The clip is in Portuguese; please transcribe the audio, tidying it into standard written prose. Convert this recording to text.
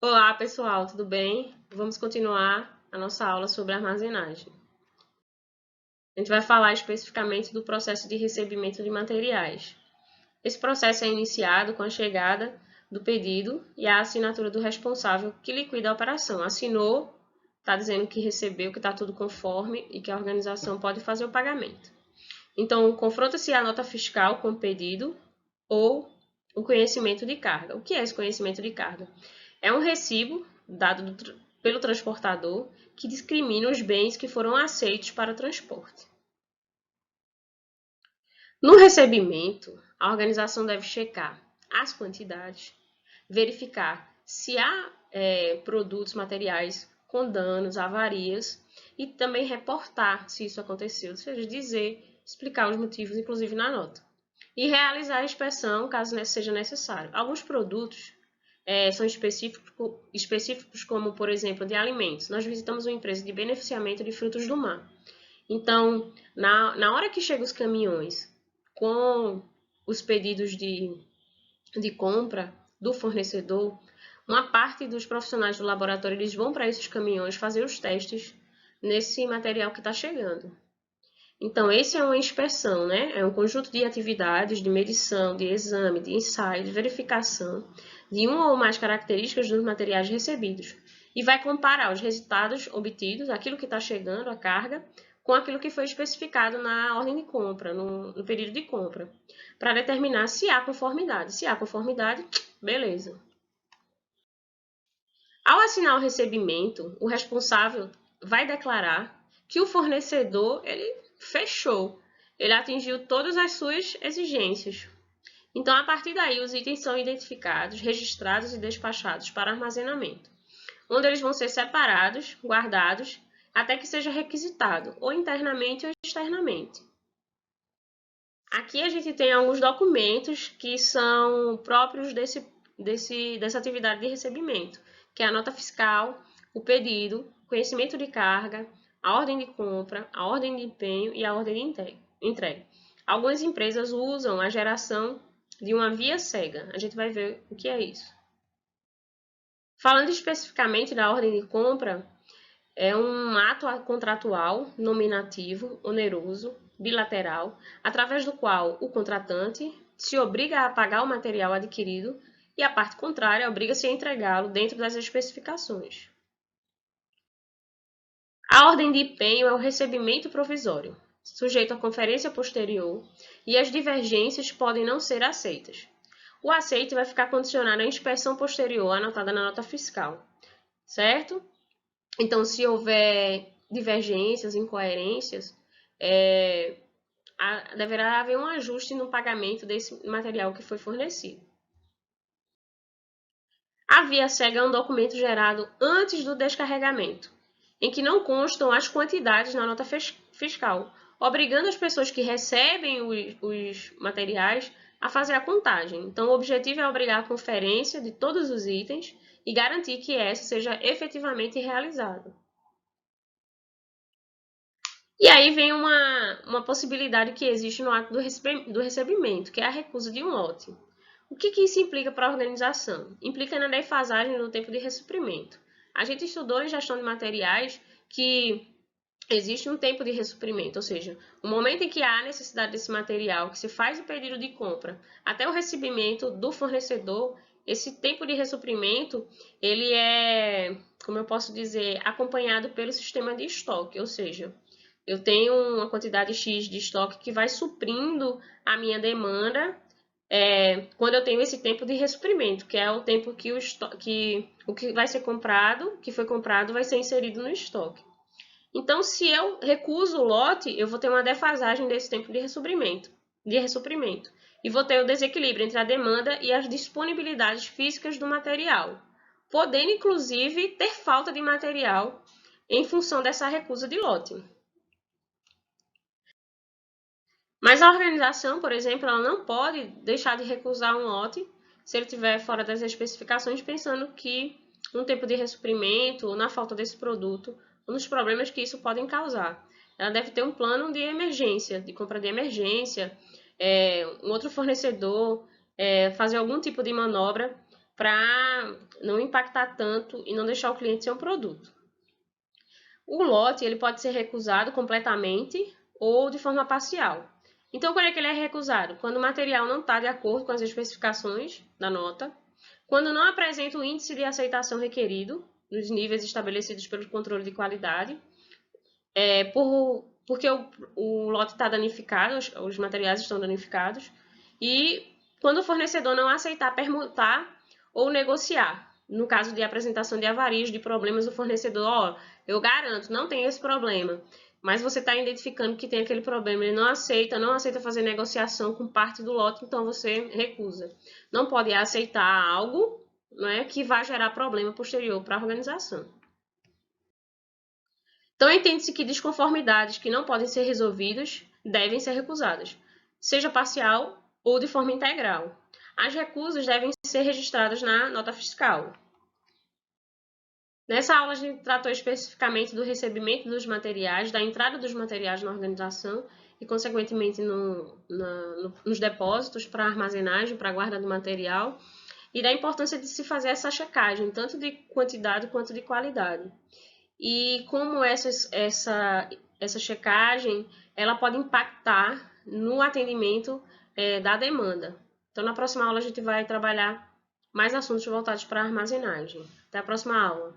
Olá, pessoal, tudo bem? Vamos continuar a nossa aula sobre armazenagem. A gente vai falar especificamente do processo de recebimento de materiais. Esse processo é iniciado com a chegada do pedido e a assinatura do responsável que liquida a operação. Assinou, está dizendo que recebeu, que está tudo conforme e que a organização pode fazer o pagamento. Então, confronta-se a nota fiscal com o pedido ou o conhecimento de carga. O que é esse conhecimento de carga? É um recibo dado pelo transportador que discrimina os bens que foram aceitos para o transporte. No recebimento, a organização deve checar as quantidades, verificar se há produtos, materiais com danos, avarias e também reportar se isso aconteceu, ou seja, dizer, explicar os motivos, inclusive na nota. E realizar a inspeção, caso seja necessário. Alguns produtos são específicos, como, por exemplo, de alimentos. Nós visitamos uma empresa de beneficiamento de frutos do mar. Então, na hora que chegam os caminhões com os pedidos de compra do fornecedor, uma parte dos profissionais do laboratório eles vão para esses caminhões fazer os testes nesse material que está chegando. Então, esse é uma inspeção, né? É um conjunto de atividades de medição, de exame, de ensaio, de verificação de uma ou mais características dos materiais recebidos e vai comparar os resultados obtidos, aquilo que está chegando, a carga, com aquilo que foi especificado na ordem de compra, no pedido de compra, para determinar se há conformidade. Se há conformidade, beleza. Ao assinar o recebimento, o responsável vai declarar que o fornecedor ele fechou, ele atingiu todas as suas exigências. Então, a partir daí, os itens são identificados, registrados e despachados para armazenamento, onde eles vão ser separados, guardados, até que seja requisitado, ou internamente ou externamente. Aqui a gente tem alguns documentos que são próprios dessa atividade de recebimento, que é a nota fiscal, o pedido, conhecimento de carga, a ordem de compra, a ordem de empenho e a ordem de entrega. Algumas empresas usam a geração de uma via cega. A gente vai ver o que é isso. Falando especificamente da ordem de compra, é um ato contratual, nominativo, oneroso, bilateral, através do qual o contratante se obriga a pagar o material adquirido e a parte contrária obriga-se a entregá-lo dentro das especificações. A ordem de empenho é o recebimento provisório, sujeito à conferência posterior, e as divergências podem não ser aceitas. O aceite vai ficar condicionado à inspeção posterior anotada na nota fiscal, certo? Então, se houver divergências, incoerências, deverá haver um ajuste no pagamento desse material que foi fornecido. A via cega é um documento gerado antes do descarregamento, em que não constam as quantidades na nota fiscal, obrigando as pessoas que recebem os materiais a fazer a contagem. Então, o objetivo é obrigar a conferência de todos os itens e garantir que essa seja efetivamente realizada. E aí vem uma possibilidade que existe no ato do recebimento, que é a recusa de um lote. O que isso implica para a organização? Implica na defasagem do tempo de ressuprimento. A gente estudou em gestão de materiais que existe um tempo de ressuprimento, ou seja, o momento em que há necessidade desse material, que se faz o pedido de compra, até o recebimento do fornecedor, esse tempo de ressuprimento, ele é, como eu posso dizer, acompanhado pelo sistema de estoque, ou seja, eu tenho uma quantidade X de estoque que vai suprindo a minha demanda quando eu tenho esse tempo de ressuprimento, que é o tempo que o que vai ser comprado, que foi comprado, vai ser inserido no estoque. Então, se eu recuso o lote, eu vou ter uma defasagem desse tempo de ressuprimento. E vou ter o desequilíbrio entre a demanda e as disponibilidades físicas do material, podendo, inclusive, ter falta de material em função dessa recusa de lote. Mas a organização, por exemplo, ela não pode deixar de recusar um lote se ele estiver fora das especificações, pensando que um tempo de ressuprimento, ou na falta desse produto, ou nos problemas que isso pode causar. Ela deve ter um plano de emergência, de compra de emergência, um outro fornecedor, fazer algum tipo de manobra para não impactar tanto e não deixar o cliente sem um produto. O lote ele pode ser recusado completamente ou de forma parcial. Então, quando é que ele é recusado? Quando o material não está de acordo com as especificações da nota, quando não apresenta o índice de aceitação requerido, nos níveis estabelecidos pelo controle de qualidade, porque o lote está danificado, os materiais estão danificados, e quando o fornecedor não aceitar permutar ou negociar. No caso de apresentação de avarias, de problemas do fornecedor, ó, eu garanto, não tem esse problema, mas você está identificando que tem aquele problema, ele não aceita fazer negociação com parte do lote, então você recusa. Não pode aceitar algo, não é, que vai gerar problema posterior para a organização. Então, entende-se que desconformidades que não podem ser resolvidas devem ser recusadas, seja parcial ou de forma integral. As recusas devem ser registradas na nota fiscal. Nessa aula, a gente tratou especificamente do recebimento dos materiais, da entrada dos materiais na organização e, consequentemente, nos depósitos para armazenagem, para guarda do material, e da importância de se fazer essa checagem, tanto de quantidade quanto de qualidade. E como essa checagem ela pode impactar no atendimento da demanda. Então, na próxima aula, a gente vai trabalhar mais assuntos voltados para a armazenagem. Até a próxima aula.